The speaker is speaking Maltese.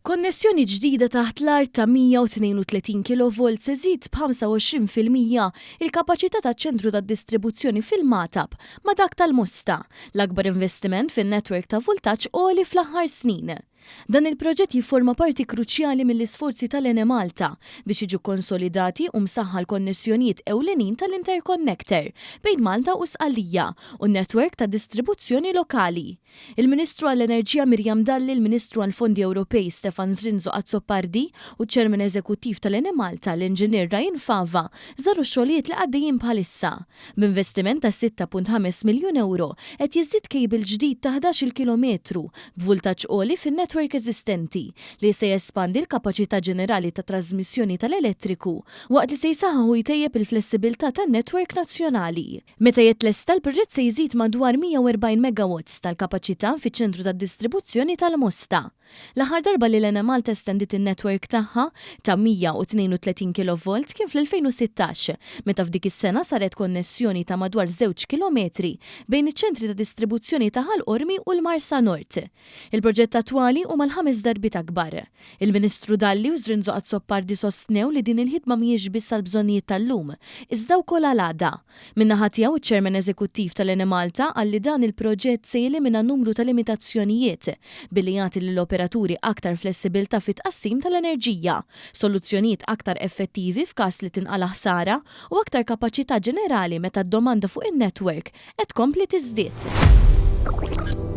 Konnessjoni ġdida taħt l-art ta' 132 kV iżid b'25% il-kapaċità taċ-ċentru tad-distribuzzjoni fil-Matab ma' dak tal-Musta, l-akbar investiment fin-netwerk ta' voltaġġ għoli fl-aħħar snin. Dan il-proġett jifforma parti kruċjali mill-isforzi tal-Ene Malta biex jiġu konsolidati u msaħħa l-konnessjonijiet ewlenin tal-Interconnector bejn Malta u Sqallija u n-netwerk ta' distribuzzjoni lokali. Il-Ministru għall-Enerġija Mirjam Dalli, il-Ministru għall-Fondi Ewropej Stefan Zrinzo Azzopardi u ċ-Ċermen Eżekuttiv tal-Ene Malta l-Inġinier Ryan Fava żaru x-xogħlijiet li għaddejjin bħalissa. B'investiment ta' 6.5 miljun euro qed jiżdied kejbil ġdid ta' 11 kilometru b'voltaġġ għoli fin-netwerk eżistenti li se jespandi l-kapaċità ġenerali ta' trasmissjoni tal-elettriku waqt li se jsaħħu jtejjeb il-flessibilità tan-netwerk nazzjonali. Meta jitlesta l-proġett se jżid madwar 140 megawatts tal-kapaċità fiċ-ċentru tad-distribuzzjoni tal-Musta. L-aħħar darba li l-Ene Malta estendit in-netwerk tagħha ta' 132 kV kien fl-2016, meta f'dik is-sena saret konnessjoni ta' madwar 2 kilometri bejn iċ-ċentri ta' distribuzzjoni ta' Ħalqormi u l-Marsa Nord. Il-proġett attwali huma l-5 darbit akbar. Il-Ministru Dalli u Zrinzo Azzopardi sostnew li din il-ħidma mhijiex biss għall-bżonnijiet tal-lum, iżda wkoll għal-għada. Min-naħa tiegħu iċ-Ċermen Eżekuttiv tal-Ene Malta qal li dan il-proġett se jelimina numru ta' limitazzjonijiet billi jagħti lill-operaturi aktar flessibilità fit-tqassim tal-enerġija, soluzzjonijiet aktar effettivi f'każ li tinqala ħsara u aktar kapaċità ġenerali meta d-domanda fuq in-netwerk qed tkompli tiżdied.